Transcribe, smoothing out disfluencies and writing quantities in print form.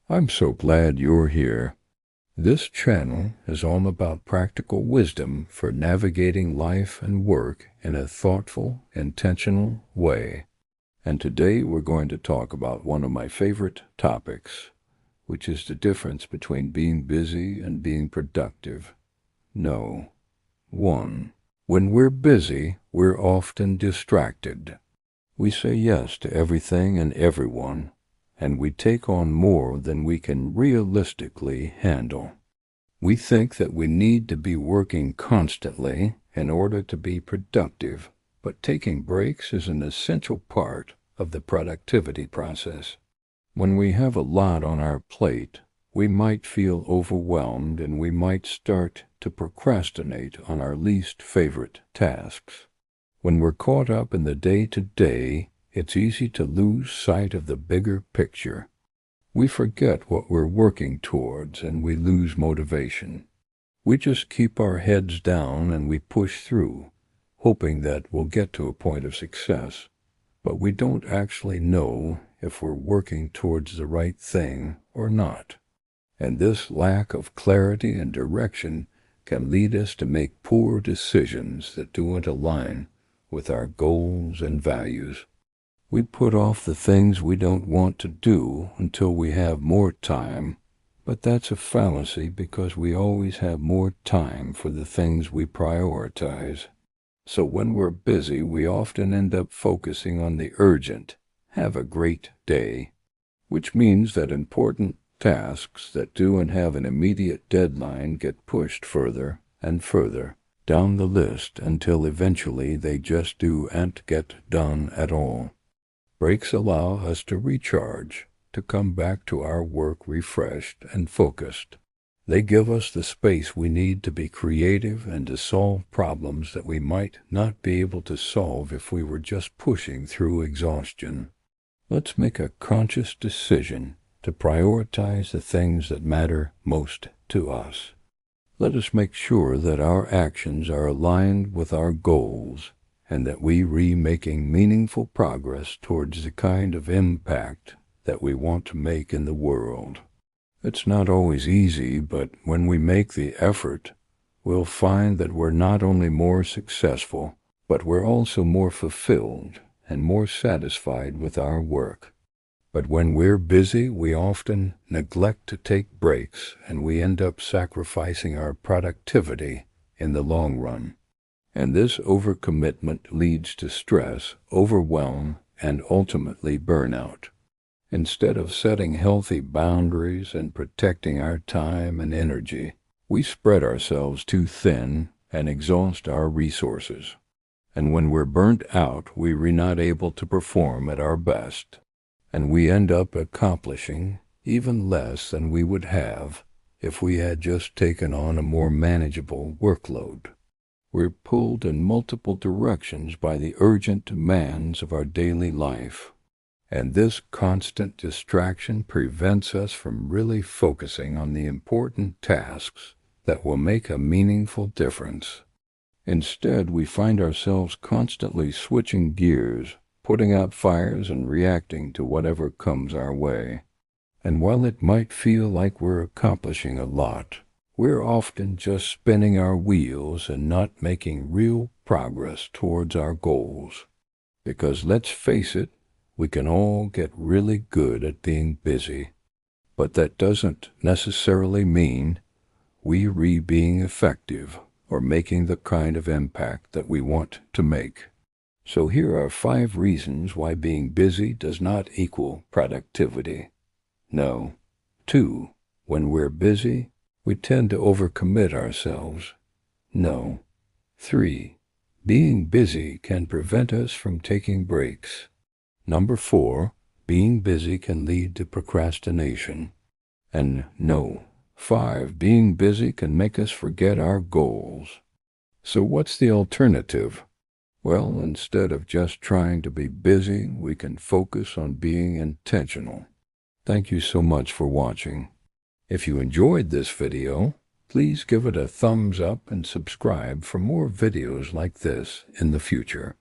I'm so glad you're here. This channel is all about practical wisdom for navigating life and work in a thoughtful, intentional way. And today we're going to talk about one of my favorite topics, which is the difference between being busy and being productive. No. 1. When we're busy, we're often distracted. We say yes to everything and everyone, and we take on more than we can realistically handle. We think that we need to be working constantly in order to be productive, but taking breaks is an essential part of the productivity process. When we have a lot on our plate, we might feel overwhelmed and we might start to procrastinate on our least favorite tasks. When we're caught up in the day-to-day, it's easy to lose sight of the bigger picture. We forget what we're working towards and we lose motivation. We just keep our heads down and we push through, hoping that we'll get to a point of success. But we don't actually know if we're working towards the right thing or not. And this lack of clarity and direction can lead us to make poor decisions that don't align with our goals and values. We put off the things we don't want to do until we have more time, but that's a fallacy because we always have more time for the things we prioritize. So when we're busy, we often end up focusing on the urgent, have a great day, which means that important tasks that do and have an immediate deadline get pushed further and further down the list until eventually they just don't get done at all. Breaks allow us to recharge, to come back to our work refreshed and focused. They give us the space we need to be creative and to solve problems that we might not be able to solve if we were just pushing through exhaustion. Let's make a conscious decision to prioritize the things that matter most to us. Let us make sure that our actions are aligned with our goals and that we are making meaningful progress towards the kind of impact that we want to make in the world. It's not always easy, but when we make the effort, we'll find that we're not only more successful, but we're also more fulfilled and more satisfied with our work. But when we're busy, we often neglect to take breaks, and we end up sacrificing our productivity in the long run. And this overcommitment leads to stress, overwhelm, and ultimately burnout. Instead of setting healthy boundaries and protecting our time and energy, we spread ourselves too thin and exhaust our resources. And when we're burnt out, we're not able to perform at our best. And we end up accomplishing even less than we would have if we had just taken on a more manageable workload. We're pulled in multiple directions by the urgent demands of our daily life, and this constant distraction prevents us from really focusing on the important tasks that will make a meaningful difference. Instead, we find ourselves constantly switching gears, putting out fires and reacting to whatever comes our way. And while it might feel like we're accomplishing a lot, we're often just spinning our wheels and not making real progress towards our goals. Because let's face it, we can all get really good at being busy, but that doesn't necessarily mean we're being effective or making the kind of impact that we want to make. So here are 5 reasons why being busy does not equal productivity. No. 2. When we're busy, we tend to overcommit ourselves. No. 3. Being busy can prevent us from taking breaks. Number 4. Being busy can lead to procrastination. And no. 5. Being busy can make us forget our goals. So what's the alternative? Well, instead of just trying to be busy, we can focus on being intentional. Thank you so much for watching. If you enjoyed this video, please give it a thumbs up and subscribe for more videos like this in the future.